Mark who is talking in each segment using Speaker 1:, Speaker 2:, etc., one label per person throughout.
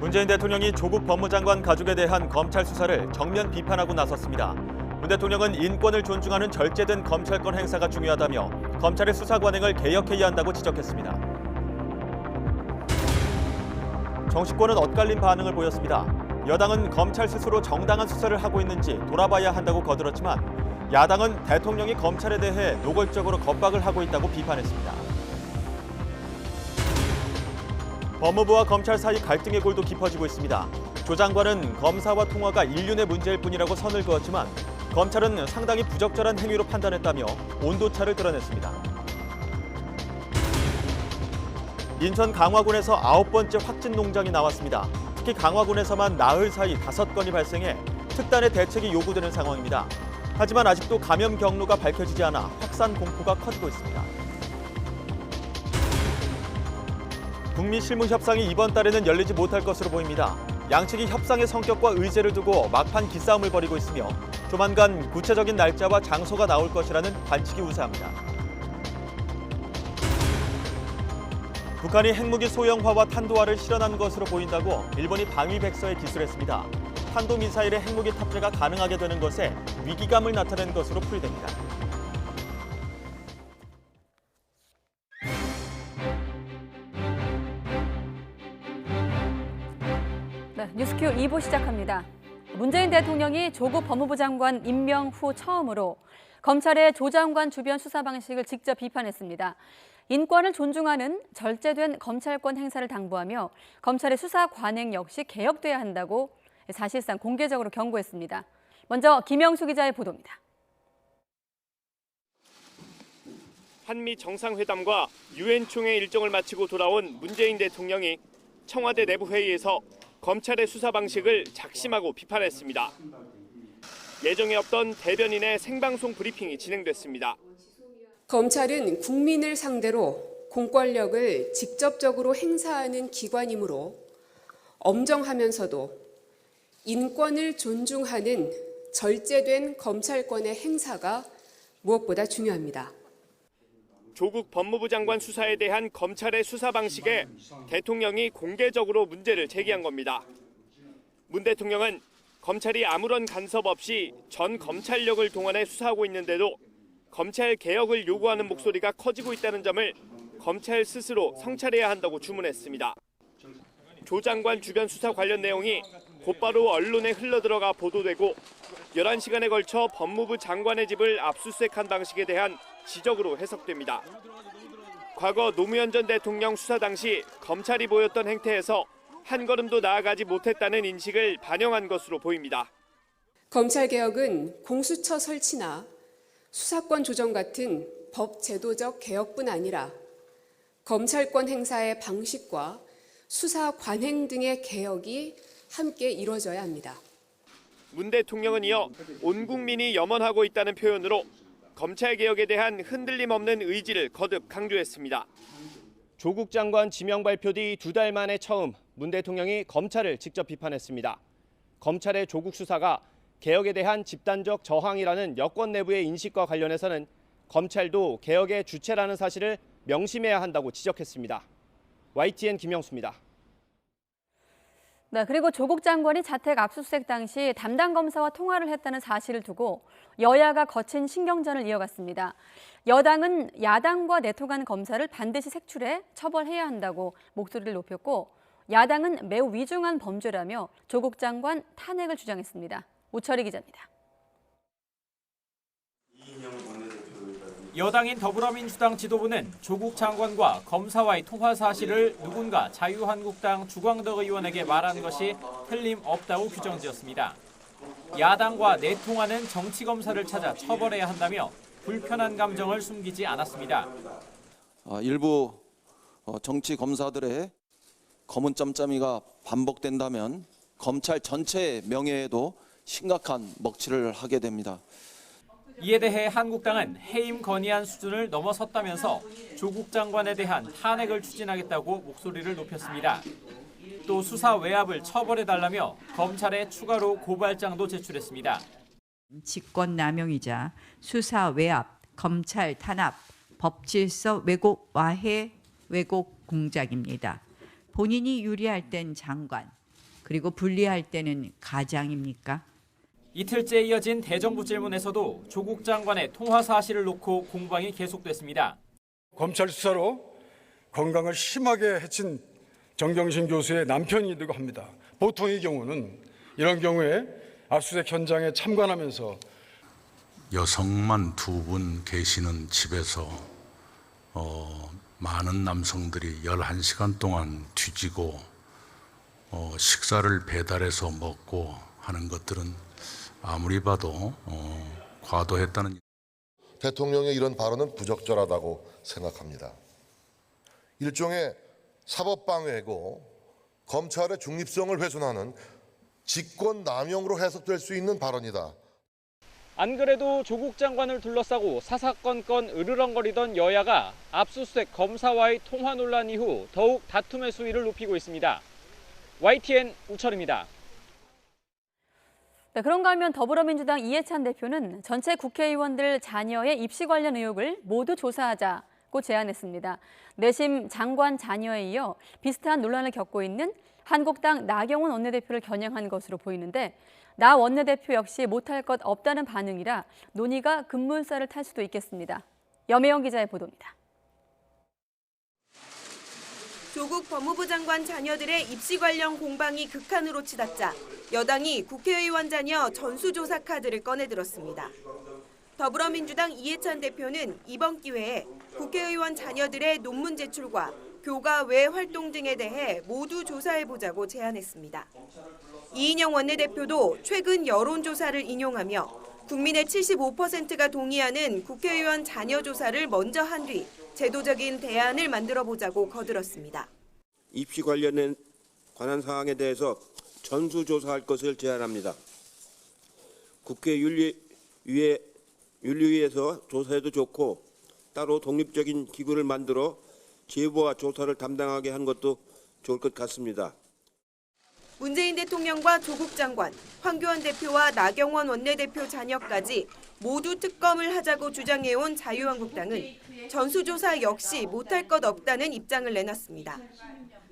Speaker 1: 문재인 대통령이 조국 법무장관 가족에 대한 검찰 수사를 정면 비판하고 나섰습니다. 문 대통령은 인권을 존중하는 절제된 검찰권 행사가 중요하다며 검찰의 수사 관행을 개혁해야 한다고 지적했습니다. 정치권은 엇갈린 반응을 보였습니다. 여당은 검찰 스스로 정당한 수사를 하고 있는지 돌아봐야 한다고 거들었지만 야당은 대통령이 검찰에 대해 노골적으로 겁박을 하고 있다고 비판했습니다. 법무부와 검찰 사이 갈등의 골도 깊어지고 있습니다. 조 장관은 검사와 통화가 인륜의 문제일 뿐이라고 선을 그었지만 검찰은 상당히 부적절한 행위로 판단했다며 온도차를 드러냈습니다. 인천 강화군에서 9번째 확진 농장이 나왔습니다. 특히 강화군에서만 나흘 사이 5건이 발생해 특단의 대책이 요구되는 상황입니다. 하지만 아직도 감염 경로가 밝혀지지 않아 확산 공포가 커지고 있습니다. 북미 실무 협상이 이번 달에는 열리지 못할 것으로 보입니다. 양측이 협상의 성격과 의제를 두고 막판 기싸움을 벌이고 있으며 조만간 구체적인 날짜와 장소가 나올 것이라는 관측이 우세합니다. 북한이 핵무기 소형화와 탄도화를 실현한 것으로 보인다고 일본이 방위백서에 기술했습니다. 탄도미사일의 핵무기 탑재가 가능하게 되는 것에 위기감을 나타낸 것으로 풀이됩니다.
Speaker 2: 뉴스큐 2부 시작합니다. 문재인 대통령이 조국 법무부 장관 임명 후 처음으로 검찰의 조 장관 주변 수사 방식을 직접 비판했습니다. 인권을 존중하는 절제된 검찰권 행사를 당부하며 검찰의 수사 관행 역시 개혁돼야 한다고 사실상 공개적으로 경고했습니다. 먼저 김영수 기자의 보도입니다.
Speaker 3: 한미 정상회담과 유엔 총회 일정을 마치고 돌아온 문재인 대통령이 청와대 내부 회의에서 검찰의 수사 방식을 작심하고 비판했습니다. 예정에 없던 대변인의 생방송 브리핑이 진행됐습니다.
Speaker 4: 검찰은 국민을 상대로 공권력을 직접적으로 행사하는 기관이므로 엄정하면서도 인권을 존중하는 절제된 검찰권의 행사가 무엇보다 중요합니다.
Speaker 3: 조국 법무부 장관 수사에 대한 검찰의 수사 방식에 대통령이 공개적으로 문제를 제기한 겁니다. 문 대통령은 검찰이 아무런 간섭 없이 전 검찰력을 동원해 수사하고 있는데도 검찰 개혁을 요구하는 목소리가 커지고 있다는 점을 검찰 스스로 성찰해야 한다고 주문했습니다. 조 장관 주변 수사 관련 내용이 곧바로 언론에 흘러들어가 보도되고 11시간에 걸쳐 법무부 장관의 집을 압수수색한 방식에 대한 지적으로 해석됩니다. 과거 노무현 전 대통령 수사 당시 검찰이 보였던 행태에서 한 걸음도 나아가지 못했다는 인식을 반영한 것으로 보입니다.
Speaker 4: 검찰개혁은 공수처 설치나 수사권 조정 같은 법 제도적 개혁뿐 아니라 검찰권 행사의 방식과 수사 관행 등의 개혁이 함께 이루어져야 합니다.
Speaker 3: 문 대통령은 이어 온 국민이 염원하고 있다는 표현으로 검찰개혁에 대한 흔들림 없는 의지를 거듭 강조했습니다. 조국 장관 지명 발표 뒤 2달 만에 처음 문 대통령이 검찰을 직접 비판했습니다. 검찰의 조국 수사가 개혁에 대한 집단적 저항이라는 여권 내부의 인식과 관련해서는 검찰도 개혁의 주체라는 사실을 명심해야 한다고 지적했습니다. YTN 김영수입니다.
Speaker 2: 네, 그리고 조국 장관이 자택 압수수색 당시 담당 검사와 통화를 했다는 사실을 두고 여야가 거친 신경전을 이어갔습니다. 여당은 야당과 내통한 검사를 반드시 색출해 처벌해야 한다고 목소리를 높였고 야당은 매우 위중한 범죄라며 조국 장관 탄핵을 주장했습니다. 우철희 기자입니다.
Speaker 5: 여당인 더불어민주당 지도부는 조국 장관과 검사와의 통화 사실을 누군가 자유한국당 주광덕 의원에게 말한 것이 틀림없다고 규정지었습니다. 야당과 내통하는 정치검사를 찾아 처벌해야 한다며 불편한 감정을 숨기지 않았습니다.
Speaker 6: 일부 정치검사들의 검은 짬짬이가 반복된다면 검찰 전체의 명예에도 심각한 먹칠을 하게 됩니다.
Speaker 5: 이에 대해 한국당은 해임 건의안 수준을 넘어섰다면서 조국 장관에 대한 탄핵을 추진하겠다고 목소리를 높였습니다. 또 수사 외압을 처벌해달라며 검찰에 추가로 고발장도 제출했습니다.
Speaker 7: 직권남용이자 수사 외압, 검찰 탄압, 법질서 왜곡 와해 왜곡 공작입니다. 본인이 유리할 땐 장관, 그리고 분리할 때는 가장입니까?
Speaker 5: 이틀째 이어진 대정부 질문에서도 조국 장관의 통화 사실을 놓고 공방이 계속됐습니다.
Speaker 8: 검찰 수사로 건강을 심하게 해친 정경심 교수의 남편이기도 합니다. 보통의 경우는 이런 경우에 압수수색 현장에 참관하면서
Speaker 9: 여성만 2분 계시는 집에서 많은 남성들이 11시간 동안 뒤지고 식사를 배달해서 먹고 하는 것들은 아무리 봐도 과도했다는.
Speaker 10: 대통령의 이런 발언은 부적절하다고 생각합니다. 일종의 사법방해고 검찰의 중립성을 훼손하는 직권남용으로 해석될 수 있는 발언이다.
Speaker 5: 안 그래도 조국 장관을 둘러싸고 사사건건 으르렁거리던 여야가 압수수색 검사와의 통화 논란 이후 더욱 다툼의 수위를 높이고 있습니다. YTN 우철입니다.
Speaker 2: 네, 그런가 하면 더불어민주당 이해찬 대표는 전체 국회의원들 자녀의 입시 관련 의혹을 모두 조사하자고 제안했습니다. 내심 장관 자녀에 이어 비슷한 논란을 겪고 있는 한국당 나경원 원내대표를 겨냥한 것으로 보이는데 나 원내대표 역시 못할 것 없다는 반응이라 논의가 급물살을 탈 수도 있겠습니다. 염혜영 기자의 보도입니다.
Speaker 11: 조국 법무부 장관 자녀들의 입시 관련 공방이 극한으로 치닫자 여당이 국회의원 자녀 전수조사 카드를 꺼내들었습니다. 더불어민주당 이해찬 대표는 이번 기회에 국회의원 자녀들의 논문 제출과 교과 외 활동 등에 대해 모두 조사해보자고 제안했습니다. 이인영 원내대표도 최근 여론조사를 인용하며 국민의 75%가 동의하는 국회의원 자녀 조사를 먼저 한 뒤 제도적인 대안을 만들어보자고 거들었습니다.
Speaker 12: 입시 관한 사항에 대해서 전수조사할 것을 제안합니다. 국회 윤리위에서 조사해도 좋고 따로 독립적인 기구를 만들어 제보와 조사를 담당하게 한 것도 좋을 것 같습니다.
Speaker 11: 문재인 대통령과 조국 장관, 황교안 대표와 나경원 원내대표 자녀까지 모두 특검을 하자고 주장해온 자유한국당은 전수조사 역시 못할 것 없다는 입장을 내놨습니다.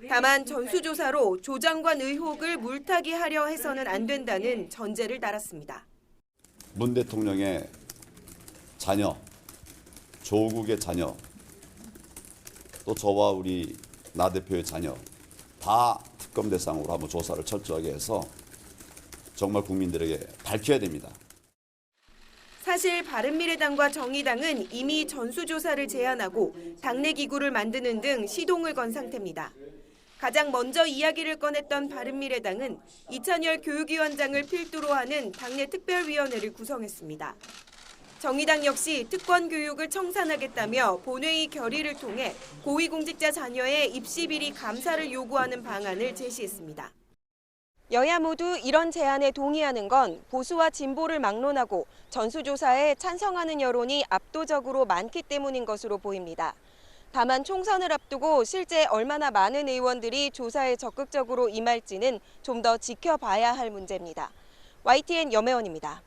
Speaker 11: 다만 전수조사로 조 장관 의혹을 물타기 하려 해서는 안 된다는 전제를 달았습니다.
Speaker 13: 문 대통령의 자녀, 조국의 자녀, 또 저와 우리 나 대표의 자녀 다 특검 대상으로 한번 조사를 철저하게 해서 정말 국민들에게 밝혀야 됩니다.
Speaker 11: 사실 바른미래당과 정의당은 이미 전수조사를 제안하고 당내 기구를 만드는 등 시동을 건 상태입니다. 가장 먼저 이야기를 꺼냈던 바른미래당은 이찬열 교육위원장을 필두로 하는 당내 특별위원회를 구성했습니다. 정의당 역시 특권 교육을 청산하겠다며 본회의 결의를 통해 고위공직자 자녀의 입시 비리 감사를 요구하는 방안을 제시했습니다. 여야 모두 이런 제안에 동의하는 건 보수와 진보를 막론하고 전수조사에 찬성하는 여론이 압도적으로 많기 때문인 것으로 보입니다. 다만 총선을 앞두고 실제 얼마나 많은 의원들이 조사에 적극적으로 임할지는 좀 더 지켜봐야 할 문제입니다. YTN 염혜원입니다.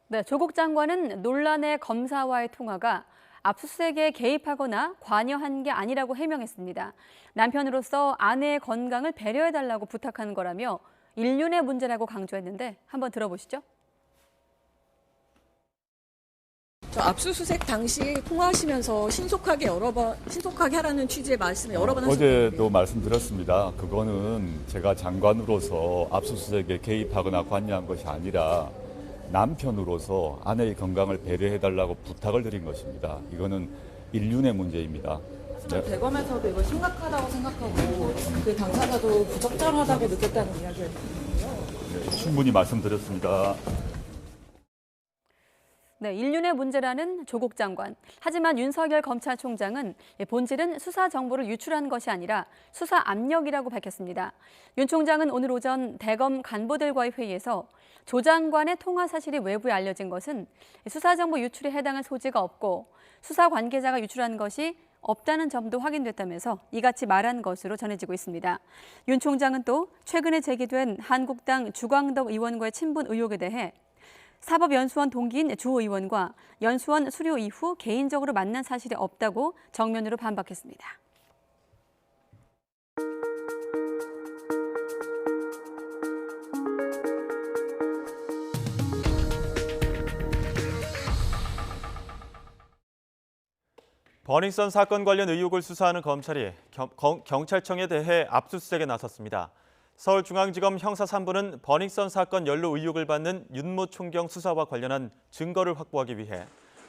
Speaker 2: 네, 조국 장관은 논란의 검사와의 통화가 압수수색에 개입하거나 관여한 게 아니라고 해명했습니다. 남편으로서 아내의 건강을 배려해달라고 부탁한 거라며 인륜의 문제라고 강조했는데 한번 들어보시죠.
Speaker 14: 저 압수수색 당시 통화하시면서 신속하게 하라는 취지의 말씀을 여러 번 하셨는데
Speaker 15: 어제도 말씀드렸습니다. 그거는 제가 장관으로서 압수수색에 개입하거나 관여한 것이 아니라 남편으로서 아내의 건강을 배려해달라고 부탁을 드린 것입니다. 이거는 인륜의 문제입니다.
Speaker 14: 네. 대검에서도 이거 심각하다고 생각하고 그 당사자도 부적절하다고 느꼈다는 이야기를 했거든요.
Speaker 15: 네, 충분히 말씀드렸습니다.
Speaker 2: 네, 인륜의 문제라는 조국 장관. 하지만 윤석열 검찰총장은 본질은 수사 정보를 유출한 것이 아니라 수사 압력이라고 밝혔습니다. 윤 총장은 오늘 오전 대검 간부들과의 회의에서 조 장관의 통화 사실이 외부에 알려진 것은 수사 정보 유출에 해당할 소지가 없고 수사 관계자가 유출한 것이 없다는 점도 확인됐다면서 이같이 말한 것으로 전해지고 있습니다. 윤 총장은 또 최근에 제기된 한국당 주광덕 의원과의 친분 의혹에 대해 사법연수원 동기인 주 의원과 연수원 수료 이후 개인적으로 만난 사실이 없다고 정면으로 반박했습니다.
Speaker 1: 버닝썬 사건 관련 의혹을 수사하는 검찰이 경찰청에 대해 압수수색에 나섰습니다. 서울중앙지검 형사 3부는 버닝썬 사건 연루 의혹을 받는 윤모 총경 수사와 관련한 증거를 확보하기 위해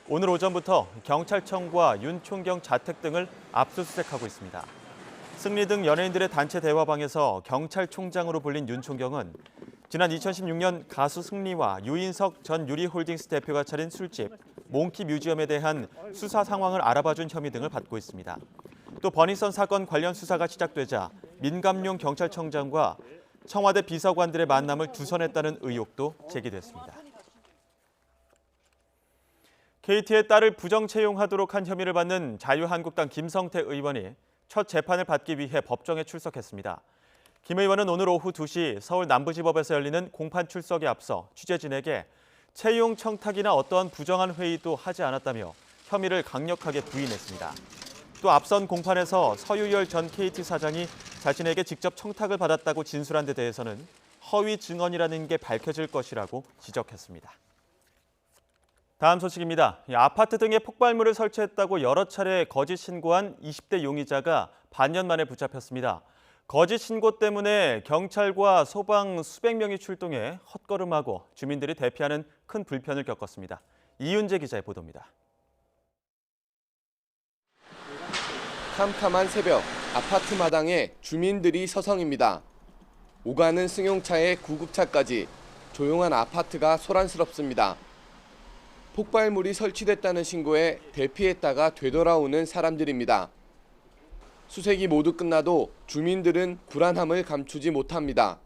Speaker 1: 오늘 오전부터 경찰청과 윤 총경 자택 등을 압수수색하고 있습니다. 승리 등 연예인들의 단체 대화방에서 경찰총장으로 불린 윤 총경은 지난 2016년 가수 승리와 유인석 전 유리홀딩스 대표가 차린 술집 몽키 뮤지엄에 대한 수사 상황을 알아봐준 혐의 등을 받고 있습니다. 또 버닝썬 사건 관련 수사가 시작되자 민감용 경찰청장과 청와대 비서관들의 만남을 두선했다는 의혹도 제기됐습니다. KT의 딸을 부정 채용하도록 한 혐의를 받는 자유한국당 김성태 의원이 첫 재판을 받기 위해 법정에 출석했습니다. 김 의원은 오늘 오후 2시 서울 남부지법에서 열리는 공판 출석에 앞서 취재진에게 채용 청탁이나 어떠한 부정한 회의도 하지 않았다며 혐의를 강력하게 부인했습니다. 또 앞선 공판에서 서유열 전 KT 사장이 자신에게 직접 청탁을 받았다고 진술한 데 대해서는 허위 증언이라는 게 밝혀질 것이라고 지적했습니다. 다음 소식입니다. 아파트 등에 폭발물을 설치했다고 여러 차례 거짓 신고한 20대 용의자가 반년 만에 붙잡혔습니다. 거짓 신고 때문에 경찰과 소방 수백 명이 출동해 헛걸음하고 주민들이 대피하는 큰 불편을 겪었습니다. 이윤재 기자의 보도입니다.
Speaker 16: 캄캄한 새벽, 아파트 마당에 주민들이 서성입니다. 오가는 승용차에 구급차까지 조용한 아파트가 소란스럽습니다. 폭발물이 설치됐다는 신고에 대피했다가 되돌아오는 사람들입니다. 수색이 모두 끝나도 주민들은 불안함을 감추지 못합니다.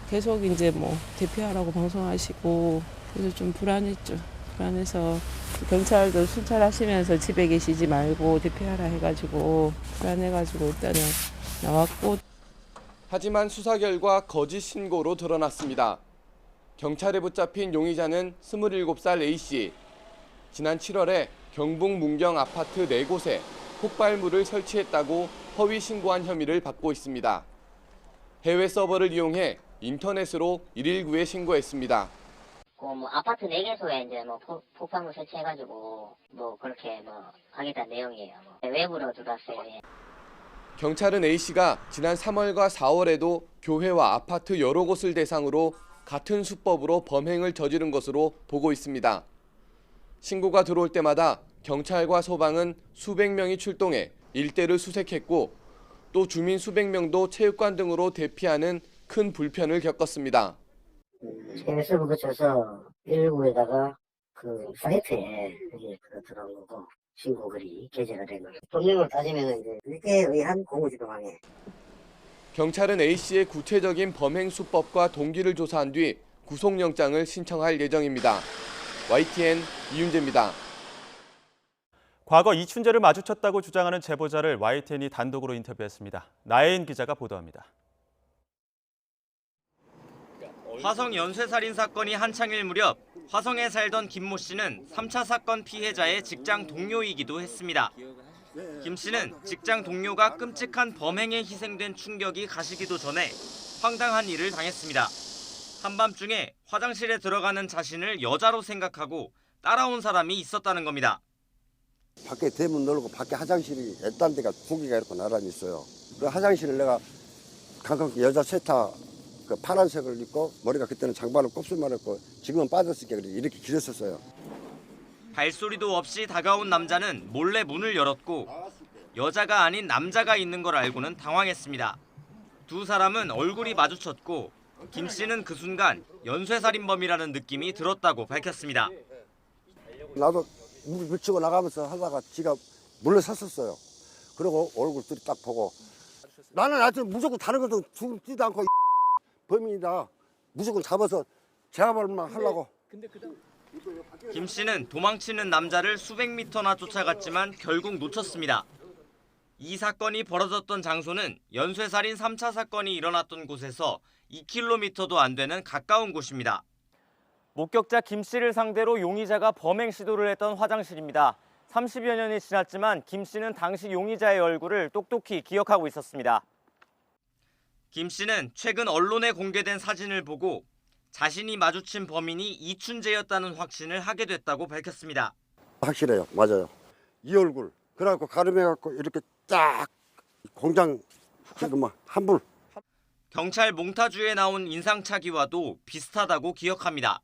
Speaker 17: 계속 이제 대피하라고 방송하시고 그래서 좀 불안했죠. 불안해서 경찰도 순찰하시면서 집에 계시지 말고 대피하라 해가지고 불안해가지고 일단은 나왔고.
Speaker 16: 하지만 수사 결과 거짓 신고로 드러났습니다. 경찰에 붙잡힌 용의자는 27살 A씨. 지난 7월에 경북 문경 아파트 4곳에 폭발물을 설치했다고 허위 신고한 혐의를 받고 있습니다. 해외 서버를 이용해 인터넷으로 119에 신고했습니다.
Speaker 18: 아파트 4개소에 이제 폭발물 설치해가지고 그렇게 하겠다는 내용이에요. 외부로 들어왔어요.
Speaker 16: 경찰은 A씨가 지난 3월과 4월에도 교회와 아파트 여러 곳을 대상으로 같은 수법으로 범행을 저지른 것으로 보고 있습니다. 신고가 들어올 때마다 경찰과 소방은 수백 명이 출동해 일대를 수색했고 또 주민 수백 명도 체육관 등으로 대피하는 큰 불편을 겪었습니다.
Speaker 19: 해외서버 거쳐서 119에다가 사이트에 들어온 거고 신고글이 게재가 된 거죠. 법령을 따지면 이제 위계에 의한 공무집행방해.
Speaker 16: 경찰은 A씨의 구체적인 범행 수법과 동기를 조사한 뒤 구속영장을 신청할 예정입니다. YTN 이윤재입니다.
Speaker 1: 과거 이춘재를 마주쳤다고 주장하는 제보자를 YTN이 단독으로 인터뷰했습니다. 나혜인 기자가 보도합니다.
Speaker 20: 화성 연쇄살인 사건이 한창일 무렵 화성에 살던 김모 씨는 3차 사건 피해자의 직장 동료이기도 했습니다. 김 씨는 직장 동료가 끔찍한 범행에 희생된 충격이 가시기도 전에 황당한 일을 당했습니다. 한밤중에 화장실에 들어가는 자신을 여자로 생각하고 따라온 사람이 있었다는 겁니다.
Speaker 21: 밖에 대문 열고 밖에 화장실이 애딴 데가 2개가 이렇게 나란히 있어요. 그 화장실을 내가 가끔 여자 세타 파란색을 입고 머리가 그때는 장발을 곱슬만 했고 지금은 빠졌으니까 이렇게 길었었어요.
Speaker 20: 발소리도 없이 다가온 남자는 몰래 문을 열었고 여자가 아닌 남자가 있는 걸 알고는 당황했습니다. 두 사람은 얼굴이 마주쳤고 김 씨는 그 순간 연쇄살인범이라는 느낌이 들었다고 밝혔습니다.
Speaker 21: 나도 물 붙이고 나가면서 하다가 지가 몰래 섰었어요. 그리고 얼굴들이 딱 보고 나는 하여튼 무조건 다른 것도 죽지도 않고 범인이다. 무조건 잡아서 제압을만 하려고.
Speaker 20: 김 씨는 도망치는 남자를 수백 미터나 쫓아갔지만 결국 놓쳤습니다. 이 사건이 벌어졌던 장소는 연쇄살인 3차 사건이 일어났던 곳에서 2km도 안 되는 가까운 곳입니다. 목격자 김 씨를 상대로 용의자가 범행 시도를 했던 화장실입니다. 30여 년이 지났지만 김 씨는 당시 용의자의 얼굴을 똑똑히 기억하고 있었습니다. 김 씨는 최근 언론에 공개된 사진을 보고 자신이 마주친 범인이 이춘재였다는 확신을 하게 됐다고 밝혔습니다.
Speaker 21: 확실해요. 맞아요. 이 얼굴 그래갖고 가름해갖고 이렇게 딱 공장 한불.
Speaker 20: 경찰 몽타주에 나온 인상착의와도 비슷하다고 기억합니다.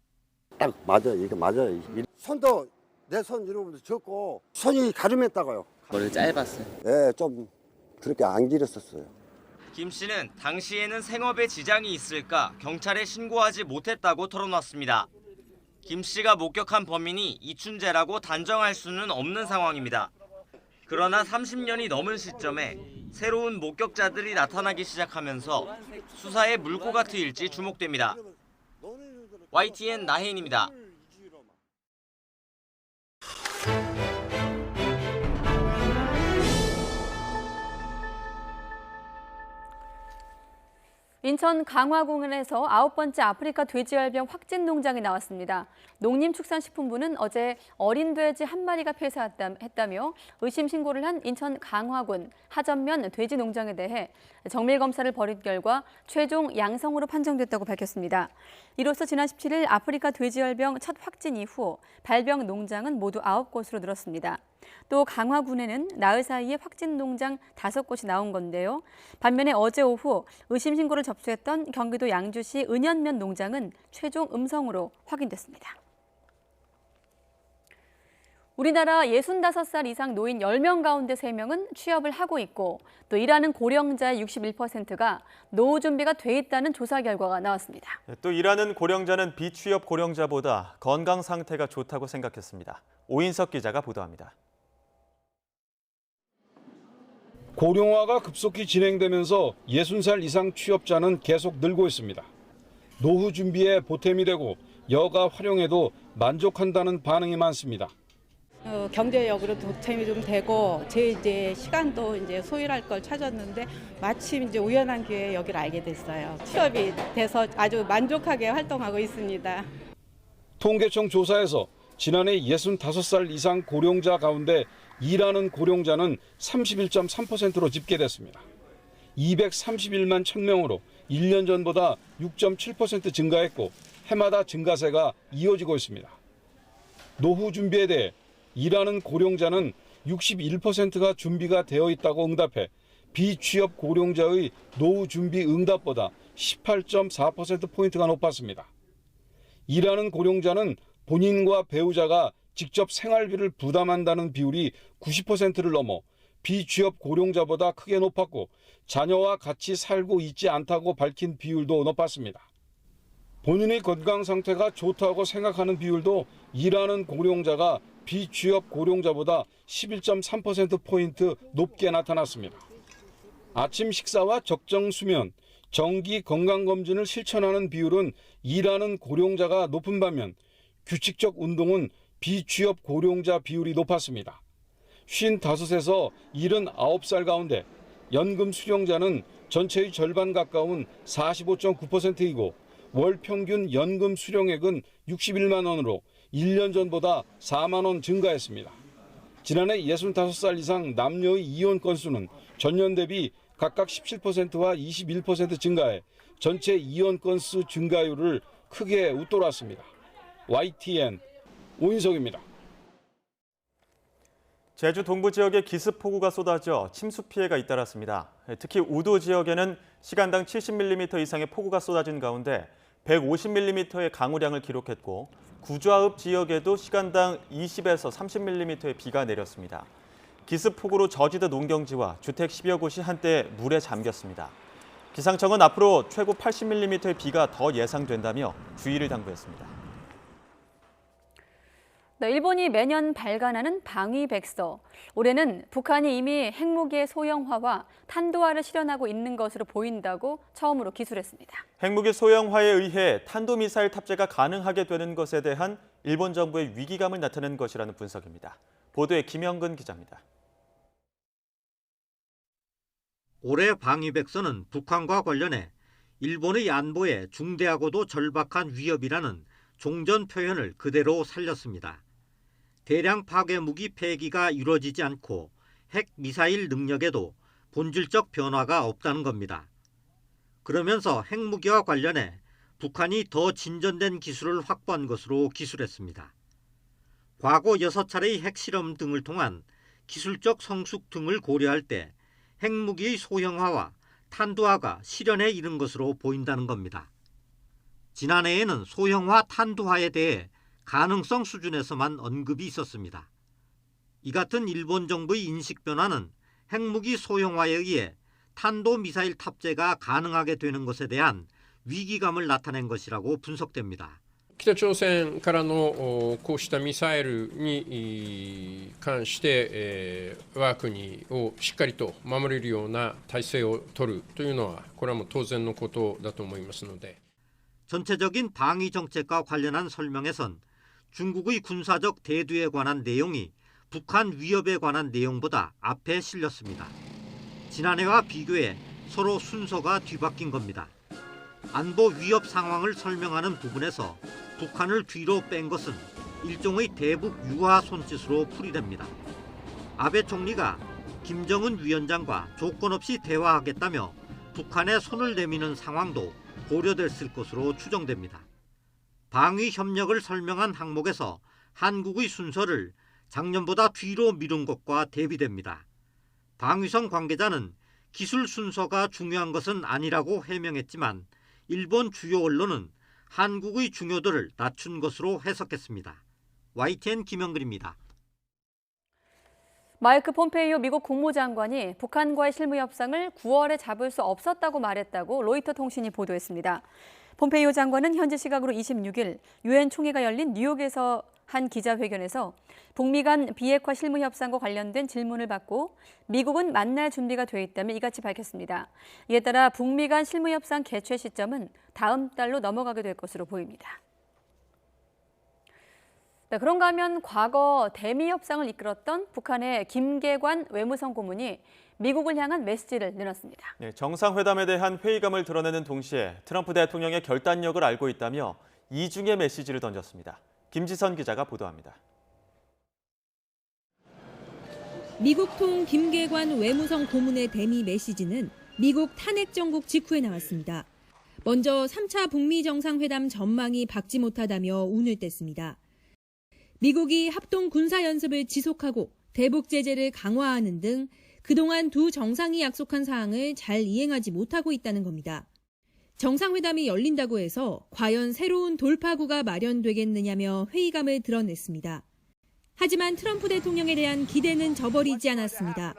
Speaker 21: 딱 맞아, 이게 맞아요. 손도 내 손 이러면서 졌고 손이 가름했다고요.
Speaker 4: 머리 짧았어요.
Speaker 21: 네, 좀 그렇게 안 길었었어요.
Speaker 20: 김 씨는 당시에는 생업에 지장이 있을까 경찰에 신고하지 못했다고 털어놨습니다. 김 씨가 목격한 범인이 이춘재라고 단정할 수는 없는 상황입니다. 그러나 30년이 넘은 시점에 새로운 목격자들이 나타나기 시작하면서 수사의 물꼬가 트일지 주목됩니다. YTN 나혜인입니다.
Speaker 2: 인천 강화공원에서 9번째 아프리카 돼지열병 확진 농장이 나왔습니다. 농림축산식품부는 어제 어린 돼지 한 마리가 폐사했다며 의심 신고를 한 인천 강화군 하전면 돼지 농장에 대해 정밀 검사를 벌인 결과 최종 양성으로 판정됐다고 밝혔습니다. 이로써 지난 17일 아프리카 돼지열병 첫 확진 이후 발병 농장은 모두 9곳으로 늘었습니다. 또 강화군에는 나흘 사이에 확진 농장 5곳이 나온 건데요. 반면에 어제 오후 의심 신고를 접수했던 경기도 양주시 은현면 농장은 최종 음성으로 확인됐습니다. 우리나라 65살 이상 노인 10명 가운데 3명은 취업을 하고 있고 또 일하는 고령자의 61%가 노후 준비가 돼 있다는 조사 결과가 나왔습니다.
Speaker 1: 또 일하는 고령자는 비취업 고령자보다 건강 상태가 좋다고 생각했습니다. 오인석 기자가 보도합니다.
Speaker 8: 고령화가 급속히 진행되면서 60살 이상 취업자는 계속 늘고 있습니다. 노후 준비에 보탬이 되고 여가 활용에도 만족한다는 반응이 많습니다.
Speaker 22: 경제력으로 보탬이 좀 되고 제 이제 시간도 이제 소일할 걸 찾았는데 마침 이제 우연한 기회에 여기를 알게 됐어요. 취업이 돼서 아주 만족하게 활동하고 있습니다.
Speaker 8: 통계청 조사에서 지난해 65살 이상 고령자 가운데 일하는 고령자는 31.3%로 집계됐습니다. 231만 1000명으로 1년 전보다 6.7% 증가했고 해마다 증가세가 이어지고 있습니다. 노후 준비에 대해 일하는 고령자는 61%가 준비가 되어 있다고 응답해 비취업 고령자의 노후 준비 응답보다 18.4%포인트가 높았습니다. 일하는 고령자는 본인과 배우자가 직접 생활비를 부담한다는 비율이 90%를 넘어 비취업 고령자보다 크게 높았고 자녀와 같이 살고 있지 않다고 밝힌 비율도 높았습니다. 본인의 건강 상태가 좋다고 생각하는 비율도 일하는 고령자가 비취업 고령자보다 11.3%포인트 높게 나타났습니다. 아침 식사와 적정 수면, 정기 건강검진을 실천하는 비율은 일하는 고령자가 높은 반면 규칙적 운동은 비취업 고령자 비율이 높았습니다. 55에서 79살 가운데 연금 수령자는 전체의 절반 가까운 45.9%이고 월 평균 연금 수령액은 61만 원으로 1년 전보다 4만 원 증가했습니다. 지난해 65살 이상 남녀의 이혼 건수는 전년 대비 각각 17%와 21% 증가해 전체 이혼 건수 증가율을 크게 웃돌았습니다. YTN 오인석입니다.
Speaker 1: 제주 동부 지역에 기습폭우가 쏟아져 침수 피해가 잇따랐습니다. 특히 우도 지역에는 시간당 70mm 이상의 폭우가 쏟아진 가운데 150mm의 강우량을 기록했고 구좌읍 지역에도 시간당 20에서 30mm의 비가 내렸습니다. 기습폭우로 저지대 농경지와 주택 10여 곳이 한때 물에 잠겼습니다. 기상청은 앞으로 최고 80mm의 비가 더 예상된다며 주의를 당부했습니다.
Speaker 2: 일본이 매년 발간하는 방위백서. 올해는 북한이 이미 핵무기의 소형화와 탄도화를 실현하고 있는 것으로 보인다고 처음으로 기술했습니다.
Speaker 1: 핵무기 소형화에 의해 탄도미사일 탑재가 가능하게 되는 것에 대한 일본 정부의 위기감을 나타낸 것이라는 분석입니다. 보도에 김영근 기자입니다.
Speaker 23: 올해 방위백서는 북한과 관련해 일본의 안보에 중대하고도 절박한 위협이라는 종전 표현을 그대로 살렸습니다. 대량 파괴 무기 폐기가 이루어지지 않고 핵 미사일 능력에도 본질적 변화가 없다는 겁니다. 그러면서 핵무기와 관련해 북한이 더 진전된 기술을 확보한 것으로 기술했습니다. 과거 6차례의 핵실험 등을 통한 기술적 성숙 등을 고려할 때 핵무기의 소형화와 탄두화가 실현에 이른 것으로 보인다는 겁니다. 지난해에는 소형화 탄두화에 대해 가능성 수준에서만 언급이 있었습니다. 이 같은 일본 정부의 인식 변화는 핵무기 소형화에 의해 탄도미사일 탑재가 가능하게 되는 것에 대한 위기감을 나타낸 것이라고 분석됩니다.
Speaker 3: 北朝鮮からのこうしたミサイルに関して、我が国をしっかりと守れるような体制を取るというのはこれはもう当然のことだと思いますので
Speaker 23: 전체적인 방위 정책과 관련한 설명에선 중국의 군사적 대두에 관한 내용이 북한 위협에 관한 내용보다 앞에 실렸습니다. 지난해와 비교해 서로 순서가 뒤바뀐 겁니다. 안보 위협 상황을 설명하는 부분에서 북한을 뒤로 뺀 것은 일종의 대북 유화 손짓으로 풀이됩니다. 아베 총리가 김정은 위원장과 조건 없이 대화하겠다며 북한에 손을 내미는 상황도 고려됐을 것으로 추정됩니다. 방위 협력을 설명한 항목에서 한국의 순서를 작년보다 뒤로 미룬 것과 대비됩니다. 방위성 관계자는 기술 순서가 중요한 것은 아니라고 해명했지만 일본 주요 언론은 한국의 중요도를 낮춘 것으로 해석했습니다. YTN 김영근입니다.
Speaker 2: 마이크 폼페이오 미국 국무장관이 북한과의 실무 협상을 9월에 잡을 수 없었다고 말했다고 로이터 통신이 보도했습니다. 폼페이오 장관은 현지 시각으로 26일 유엔 총회가 열린 뉴욕에서 한 기자회견에서 북미 간 비핵화 실무 협상과 관련된 질문을 받고 미국은 만날 준비가 돼 있다며 이같이 밝혔습니다. 이에 따라 북미 간 실무 협상 개최 시점은 다음 달로 넘어가게 될 것으로 보입니다. 네, 그런가 하면 과거 대미 협상을 이끌었던 북한의 김계관 외무성 고문이 미국을 향한 메시지를 내놨습니다.
Speaker 1: 네, 정상회담에 대한 회의감을 드러내는 동시에 트럼프 대통령의 결단력을 알고 있다며 이중의 메시지를 던졌습니다. 김지선 기자가 보도합니다.
Speaker 4: 미국통 김계관 외무성 고문의 대미 메시지는 미국 탄핵 정국 직후에 나왔습니다. 먼저 3차 북미 정상회담 전망이 밝지 못하다며 운을 뗐습니다. 미국이 합동 군사 연습을 지속하고 대북 제재를 강화하는 등 그동안 두 정상이 약속한 사항을 잘 이행하지 못하고 있다는 겁니다. 정상회담이 열린다고 해서 과연 새로운 돌파구가 마련되겠느냐며 회의감을 드러냈습니다. 하지만 트럼프 대통령에 대한 기대는 저버리지 않았습니다.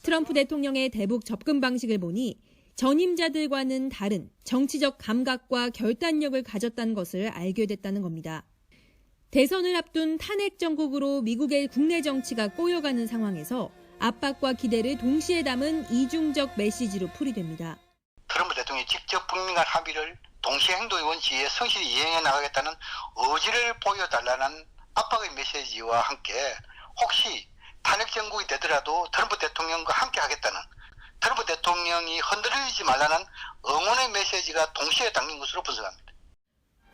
Speaker 4: 트럼프 대통령의 대북 접근 방식을 보니 전임자들과는 다른 정치적 감각과 결단력을 가졌다는 것을 알게 됐다는 겁니다. 대선을 앞둔 탄핵 정국으로 미국의 국내 정치가 꼬여가는 상황에서 압박과 기대를 동시에 담은 이중적 메시지로 풀이됩니다.
Speaker 6: 트럼프 대통령이 직접 북미 간 합의를 동시에 행동의 원칙에 성실히 이행해 나가겠다는 의지를 보여달라는 압박의 메시지와 함께 혹시 탄핵 정국이 되더라도 트럼프 대통령과 함께 하겠다는 트럼프 대통령이 흔들리지 말라는 응원의 메시지가 동시에 담긴 것으로 분석합니다.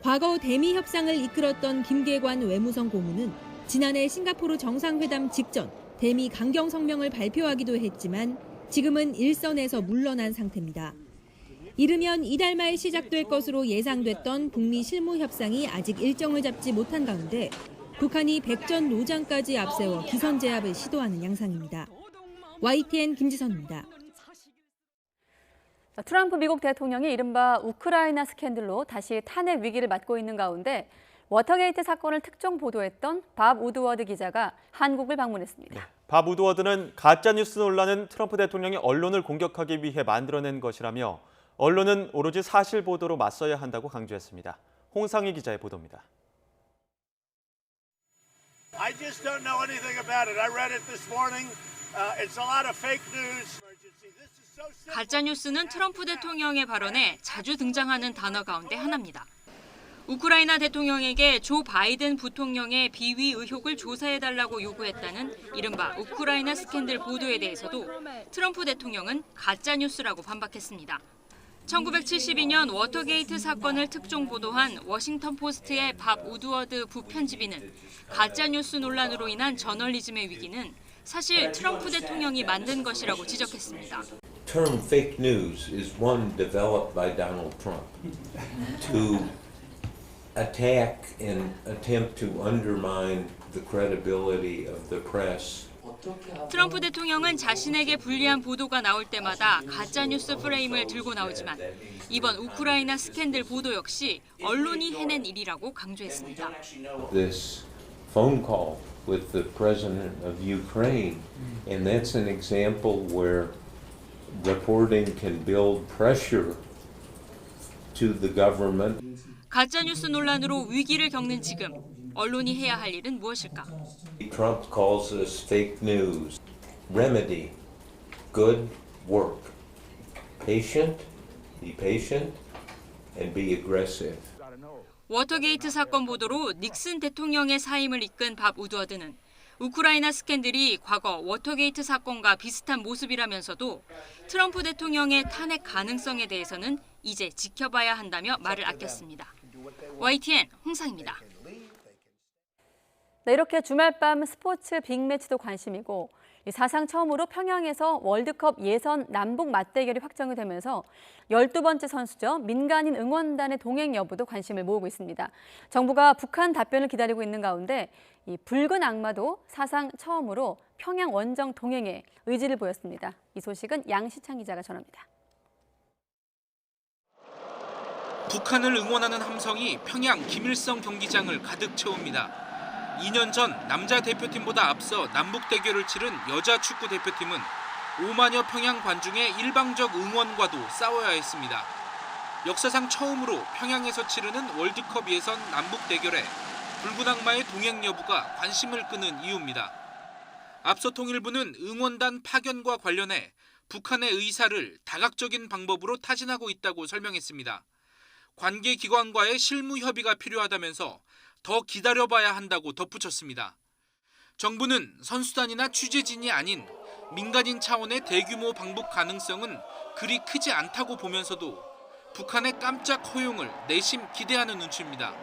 Speaker 4: 과거 대미 협상을 이끌었던 김계관 외무성 고문은 지난해 싱가포르 정상회담 직전 대미 강경 성명을 발표하기도 했지만 지금은 일선에서 물러난 상태입니다. 이르면 이달 말 시작될 것으로 예상됐던 북미 실무 협상이 아직 일정을 잡지 못한 가운데 북한이 백전노장까지 앞세워 기선 제압을 시도하는 양상입니다. YTN 김지선입니다.
Speaker 2: 트럼프 미국 대통령이 이른바 우크라이나 스캔들로 다시 탄핵 위기를 맞고 있는 가운데 워터게이트 사건을 특종 보도했던 밥 우드워드 기자가 한국을 방문했습니다.
Speaker 1: 네, 밥 우드워드는 가짜뉴스 논란은 트럼프 대통령이 언론을 공격하기 위해 만들어낸 것이라며 언론은 오로지 사실 보도로 맞서야 한다고 강조했습니다. 홍상희 기자의 보도입니다.
Speaker 24: I just don't know anything about it. I read it this morning. It's a lot of fake news.
Speaker 25: 가짜뉴스는 트럼프 대통령의 발언에 자주 등장하는 단어 가운데 하나입니다. 우크라이나 대통령에게 조 바이든 부통령의 비위 의혹을 조사해달라고 요구했다는 이른바 우크라이나 스캔들 보도에 대해서도 트럼프 대통령은 가짜뉴스라고 반박했습니다. 1972년 워터게이트 사건을 특종 보도한 워싱턴 포스트의 밥 우드워드 부편집인은 가짜뉴스 논란으로 인한 저널리즘의 위기는 사실 트럼프 대통령이 만든 것이라고 지적했습니다.
Speaker 26: term fake news is one developed by Donald Trump to attack and attempt to undermine the credibility of the press
Speaker 25: 트럼프 대통령은 자신에게 불리한 보도가 나올 때마다 가짜뉴스 프레임을 들고 나오지만 이번 우크라이나 스캔들 보도 역시 언론이 해낸 일이라고 강조했습니다.
Speaker 26: This phone call with the president of Ukraine, and that's an example where reporting can build pressure to the government.
Speaker 25: 가짜뉴스 논란으로 위기를 겪는 지금 언론이 해야 할 일은 무엇일까?
Speaker 26: Trump calls this fake news. Remedy, good work. Patient, be patient, and be aggressive.
Speaker 25: 워터게이트 사건 보도로 닉슨 대통령의 사임을 이끈 밥 우드워드는 우크라이나 스캔들이 과거 워터게이트 사건과 비슷한 모습이라면서도 트럼프 대통령의 탄핵 가능성에 대해서는 이제 지켜봐야 한다며 말을 아꼈습니다. YTN 홍상입니다.
Speaker 2: 네, 이렇게 주말밤 스포츠 빅매치도 관심이고 사상 처음으로 평양에서 월드컵 예선 남북 맞대결이 확정이 되면서 12번째 선수죠. 민간인 응원단의 동행 여부도 관심을 모으고 있습니다. 정부가 북한 답변을 기다리고 있는 가운데 이 붉은 악마도 사상 처음으로 평양 원정 동행에 의지를 보였습니다. 이 소식은 양시창 기자가 전합니다.
Speaker 5: 북한을 응원하는 함성이 평양 김일성 경기장을 가득 채웁니다. 2년 전 남자 대표팀보다 앞서 남북 대결을 치른 여자 축구 대표팀은 5만여 평양 관중의 일방적 응원과도 싸워야 했습니다. 역사상 처음으로 평양에서 치르는 월드컵 예선 남북 대결에 붉은 악마의 동행 여부가 관심을 끄는 이유입니다. 앞서 통일부는 응원단 파견과 관련해 북한의 의사를 다각적인 방법으로 타진하고 있다고 설명했습니다. 관계기관과의 실무 협의가 필요하다면서 더 기다려봐야 한다고 덧붙였습니다. 정부는 선수단이나 취재진이 아닌 민간인 차원의 대규모 방북 가능성은 그리 크지 않다고 보면서도 북한의 깜짝 허용을 내심 기대하는 눈치입니다.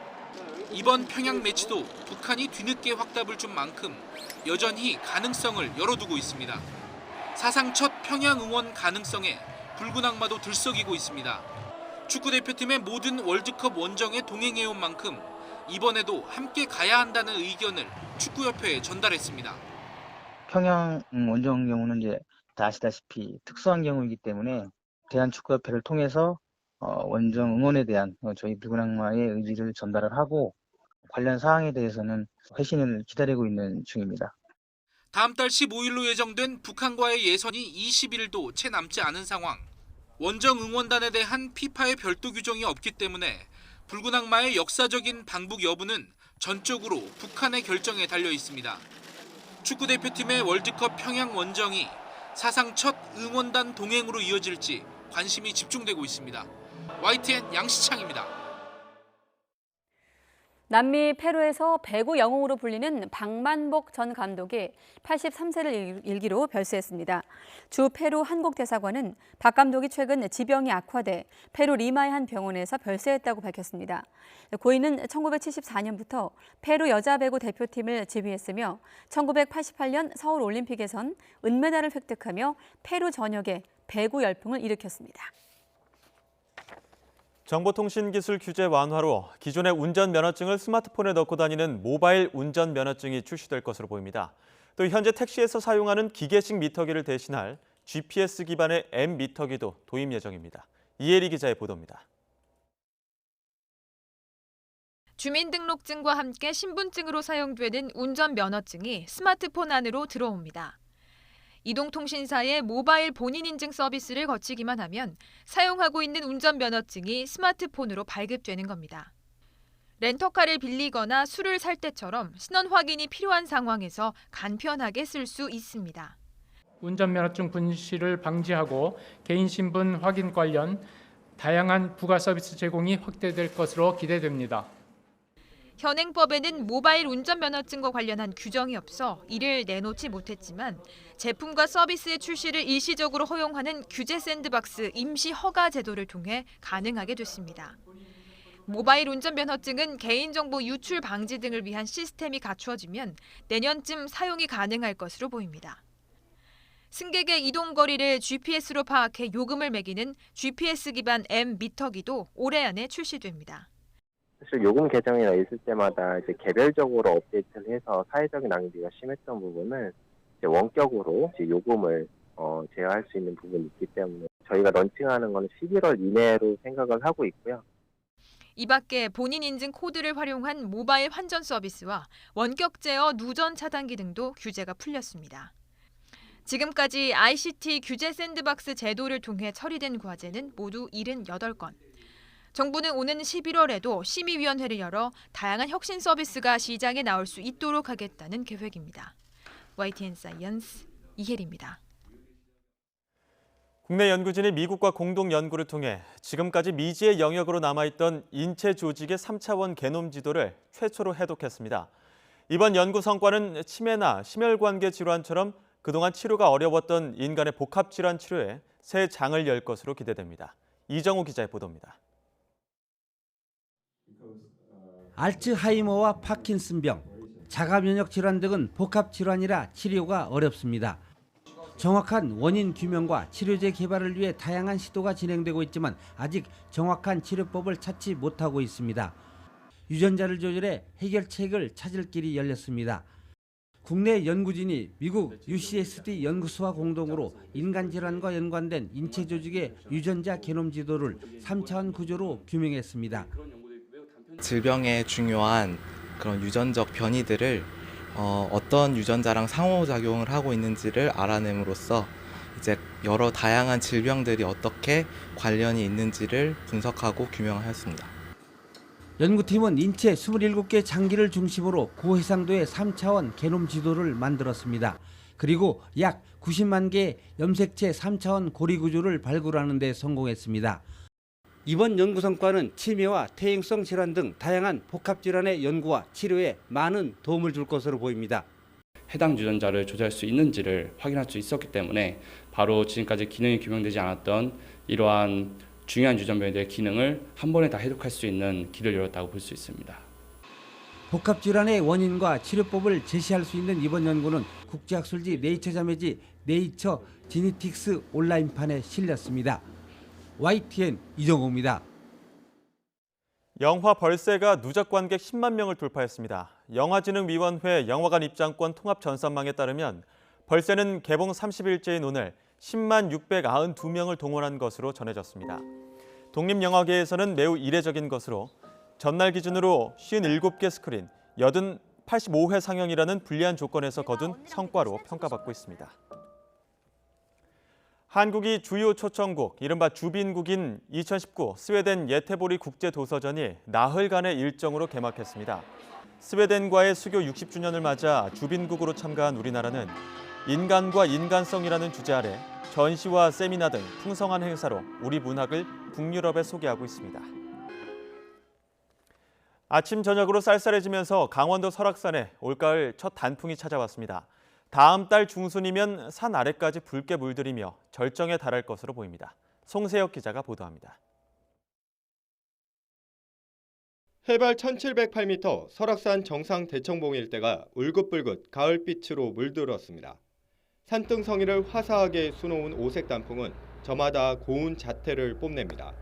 Speaker 5: 이번 평양 매치도 북한이 뒤늦게 확답을 준 만큼 여전히 가능성을 열어두고 있습니다. 사상 첫 평양 응원 가능성에 붉은 악마도 들썩이고 있습니다. 축구대표팀의 모든 월드컵 원정에 동행해온 만큼 이번에도 함께 가야 한다는 의견을 축구협회에 전달했습니다.
Speaker 7: 평양 원정 경우는 이제 다 아시다시피 특수한 경우이기 때문에 대한축구협회를 통해서 원정 응원에 대한 저희 붉은 악마의 의지를 전달을 하고 관련 사항에 대해서는 회신을 기다리고 있는 중입니다.
Speaker 5: 다음 달 15일로 예정된 북한과의 예선이 20일도 채 남지 않은 상황. 원정 응원단에 대한 피파의 별도 규정이 없기 때문에 붉은 악마의 역사적인 방북 여부는 전적으로 북한의 결정에 달려 있습니다. 축구대표팀의 월드컵 평양 원정이 사상 첫 응원단 동행으로 이어질지 관심이 집중되고 있습니다. YTN 양시창입니다.
Speaker 2: 남미 페루에서 배구 영웅으로 불리는 박만복 전 감독이 83세를 일기로 별세했습니다. 주 페루 한국대사관은 박 감독이 최근 지병이 악화돼 페루 리마의 한 병원에서 별세했다고 밝혔습니다. 고인은 1974년부터 페루 여자 배구 대표팀을 지휘했으며 1988년 서울올림픽에선 은메달을 획득하며 페루 전역에 배구 열풍을 일으켰습니다.
Speaker 1: 정보통신기술 규제 완화로 기존의 운전면허증을 스마트폰에 넣고 다니는 모바일 운전면허증이 출시될 것으로 보입니다. 또 현재 택시에서 사용하는 기계식 미터기를 대신할 GPS 기반의 M 미터기도 도입 예정입니다. 이혜리 기자의 보도입니다.
Speaker 9: 주민등록증과 함께 신분증으로 사용되는 운전면허증이 스마트폰 안으로 들어옵니다. 이동통신사의 모바일 본인인증 서비스를 거치기만 하면 사용하고 있는 운전면허증이 스마트폰으로 발급되는 겁니다. 렌터카를 빌리거나 술을 살 때처럼 신원 확인이 필요한 상황에서 간편하게 쓸 수 있습니다.
Speaker 10: 운전면허증 분실을 방지하고 개인신분 확인 관련 다양한 부가 서비스 제공이 확대될 것으로 기대됩니다.
Speaker 9: 현행법에는 모바일 운전면허증과 관련한 규정이 없어 이를 내놓지 못했지만 제품과 서비스의 출시를 일시적으로 허용하는 규제 샌드박스 임시 허가 제도를 통해 가능하게 됐습니다. 모바일 운전면허증은 개인정보 유출 방지 등을 위한 시스템이 갖추어지면 내년쯤 사용이 가능할 것으로 보입니다. 승객의 이동 거리를 GPS로 파악해 요금을 매기는 GPS 기반 M 미터기도 올해 안에 출시됩니다.
Speaker 12: 사실 요금 개정이나 있을 때마다 이제 개별적으로 업데이트를 해서 사회적인 낭비가 심했던 부분을
Speaker 11: 원격으로 요금을 제어할 수 있는 부분이 있기 때문에 저희가 런칭하는 건 11월 이내로 생각을 하고 있고요.
Speaker 9: 이 밖에 본인 인증 코드를 활용한 모바일 환전 서비스와 원격 제어 누전 차단기 등도 규제가 풀렸습니다. 지금까지 ICT 규제 샌드박스 제도를 통해 처리된 과제는 모두 78건. 정부는 오는 11월에도 심의위원회를 열어 다양한 혁신 서비스가 시장에 나올 수 있도록 하겠다는 계획입니다. YTN 사이언스 이혜리입니다.
Speaker 1: 국내 연구진이 미국과 공동 연구를 통해 지금까지 미지의 영역으로 남아있던 인체 조직의 3차원 게놈 지도를 최초로 해독했습니다. 이번 연구 성과는 치매나 심혈관계 질환처럼 그동안 치료가 어려웠던 인간의 복합질환 치료에 새 장을 열 것으로 기대됩니다. 이정우 기자의 보도입니다.
Speaker 12: 알츠하이머와 파킨슨병, 자가면역 질환 등은 복합질환이라 치료가 어렵습니다. 정확한 원인 규명과 치료제 개발을 위해 다양한 시도가 진행되고 있지만 아직 정확한 치료법을 찾지 못하고 있습니다. 유전자를 조절해 해결책을 찾을 길이 열렸습니다. 국내 연구진이 미국 UCSD 연구소와 공동으로 인간 질환과 연관된 인체 조직의 유전자 게놈 지도를 3차원 구조로 규명했습니다.
Speaker 13: 질병에 중요한 그런 유전적 변이들을 어떤 유전자랑 상호작용을 하고 있는지를 알아냄으로써 이제 여러 다양한 질병들이 어떻게 관련이 있는지를 분석하고 규명하였습니다.
Speaker 12: 연구팀은 인체 27개 장기를 중심으로 고해상도의 3차원 게놈 지도를 만들었습니다. 그리고 약 90만 개의 염색체 3차원 고리 구조를 발굴하는 데 성공했습니다. 이번 연구 성과는 치매와 퇴행성 질환 등 다양한 복합질환의 연구와 치료에 많은 도움을 줄 것으로 보입니다.
Speaker 14: 해당 유전자를 조절할 수 있는지를 확인할 수 있었기 때문에 바로 지금까지 기능이 규명되지 않았던 이러한 중요한 유전병들의 기능을 한 번에 다 해독할 수 있는 길을 열었다고 볼 수 있습니다.
Speaker 12: 복합질환의 원인과 치료법을 제시할 수 있는 이번 연구는 국제학술지 네이처 자매지 네이처 지니틱스 온라인판에 실렸습니다. YTN 이정호입니다.
Speaker 1: 영화 벌새가 누적 관객 10만 명을 돌파했습니다. 영화진흥위원회 영화관 입장권 통합 전산망에 따르면 벌새는 개봉 30일째인 오늘 10만 692명을 동원한 것으로 전해졌습니다. 독립영화계에서는 매우 이례적인 것으로 전날 기준으로 57개 스크린, 85회 상영이라는 불리한 조건에서 거둔 성과로 평가받고 있습니다. 한국이 주요 초청국, 이른바 주빈국인 2019 스웨덴 예테보리 국제도서전이 나흘간의 일정으로 개막했습니다. 스웨덴과의 수교 60주년을 맞아 주빈국으로 참가한 우리나라는 인간과 인간성이라는 주제 아래 전시와 세미나 등 풍성한 행사로 우리 문학을 북유럽에 소개하고 있습니다. 아침 저녁으로 쌀쌀해지면서 강원도 설악산에 올가을 첫 단풍이 찾아왔습니다. 다음 달 중순이면 산 아래까지 붉게 물들이며 절정에 달할 것으로 보입니다. 송세혁 기자가 보도합니다.
Speaker 15: 해발 1708m 설악산 정상 대청봉 일대가 울긋불긋 가을빛으로 물들었습니다. 산등성이를 화사하게 수놓은 오색 단풍은 저마다 고운 자태를 뽐냅니다.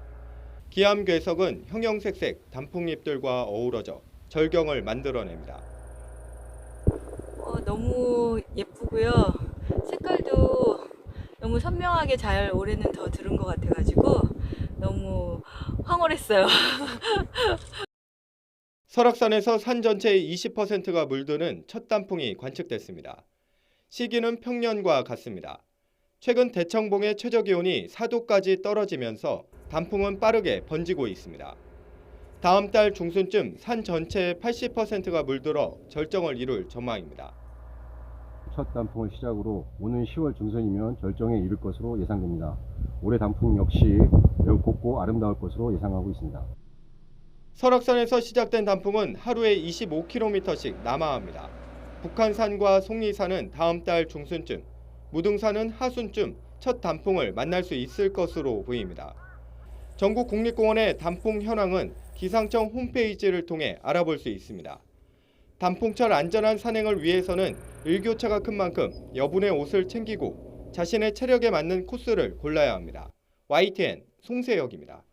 Speaker 15: 기암괴석은 형형색색 단풍잎들과 어우러져 절경을 만들어냅니다.
Speaker 17: 너무 예쁘고요. 색깔도 너무 선명하게 잘 올해는 더 들은 것 같아가지고 너무 황홀했어요.
Speaker 15: 설악산에서 산 전체의 20%가 물드는 첫 단풍이 관측됐습니다. 시기는 평년과 같습니다. 최근 대청봉의 최저기온이 4도까지 떨어지면서 단풍은 빠르게 번지고 있습니다. 다음 달 중순쯤 산 전체의 80%가 물들어 절정을 이룰 전망입니다.
Speaker 27: 첫 단풍을 시작으로 오는 10월 중순이면 절정에 이를 것으로 예상됩니다. 올해 단풍 역시 매우 곱고 아름다울 것으로 예상하고 있습니다.
Speaker 15: 설악산에서 시작된 단풍은 하루에 25km씩 남하합니다. 북한산과 속리산은 다음 달 중순쯤, 무등산은 하순쯤 첫 단풍을 만날 수 있을 것으로 보입니다. 전국 국립공원의 단풍 현황은 기상청 홈페이지를 통해 알아볼 수 있습니다. 단풍철 안전한 산행을 위해서는 일교차가 큰 만큼 여분의 옷을 챙기고 자신의 체력에 맞는 코스를 골라야 합니다. YTN 송세혁입니다.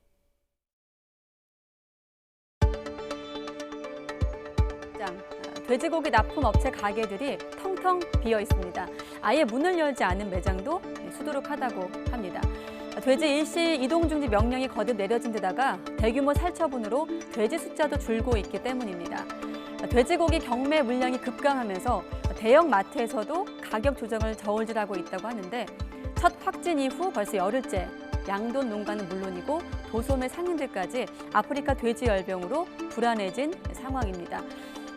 Speaker 2: 돼지고기 납품 업체 가게들이 텅 텅텅 비어 있습니다. 아예 문을 열지 않은 매장도 수두룩하다고 합니다. 돼지 일시 이동 중지 명령이 거듭 내려진 데다가 대규모 살처분으로 돼지 숫자도 줄고 있기 때문입니다. 돼지고기 경매 물량이 급감하면서 대형 마트에서도 가격 조정을 저울질하고 있다고 하는데 첫 확진 이후 벌써 열흘째 양돈 농가는 물론이고 도소매 상인들까지 아프리카 돼지열병으로 불안해진 상황입니다.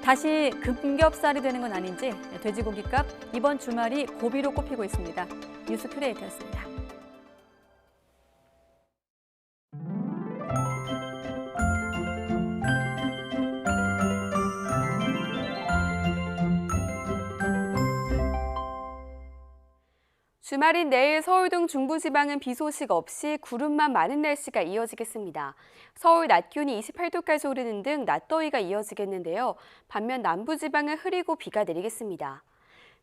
Speaker 2: 다시 급격살이 되는 건 아닌지 돼지고기값 이번 주말이 고비로 꼽히고 있습니다. 뉴스 큐레이터였습니다.
Speaker 8: 주말인 내일 서울 등 중부지방은 비 소식 없이 구름만 많은 날씨가 이어지겠습니다. 서울 낮 기온이 28도까지 오르는 등 낮더위가 이어지겠는데요. 반면 남부지방은 흐리고 비가 내리겠습니다.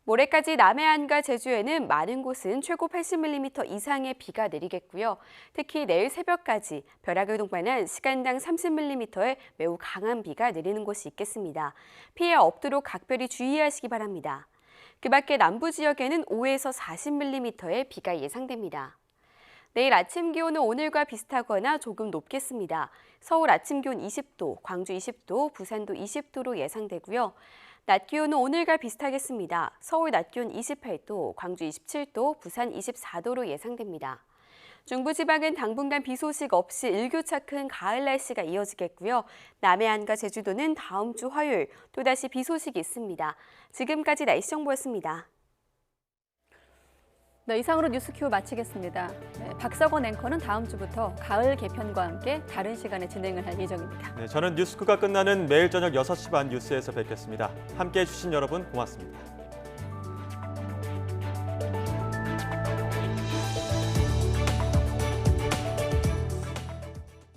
Speaker 8: 모레까지 남해안과 제주에는 많은 곳은 최고 80mm 이상의 비가 내리겠고요. 특히 내일 새벽까지 벼락을 동반한 시간당 30mm의 매우 강한 비가 내리는 곳이 있겠습니다. 피해 없도록 각별히 주의하시기 바랍니다. 그 밖에 남부 지역에는 5에서 40mm의 비가 예상됩니다. 내일 아침 기온은 오늘과 비슷하거나 조금 높겠습니다. 서울 아침 기온 20도, 광주 20도, 부산도 20도로 예상되고요. 낮 기온은 오늘과 비슷하겠습니다. 서울 낮 기온 28도, 광주 27도, 부산 24도로 예상됩니다. 중부지방은 당분간 비 소식 없이 일교차 큰 가을 날씨가 이어지겠고요. 남해안과 제주도는 다음 주 화요일 또다시 비 소식이 있습니다. 지금까지 날씨 정보였습니다.
Speaker 2: 네, 이상으로 뉴스큐 마치겠습니다. 박석원 앵커는 다음 주부터 가을 개편과 함께 다른 시간에 진행을 할 예정입니다.
Speaker 1: 네, 저는 뉴스큐가 끝나는 매일 저녁 6시 반 뉴스에서 뵙겠습니다. 함께해 주신 여러분 고맙습니다.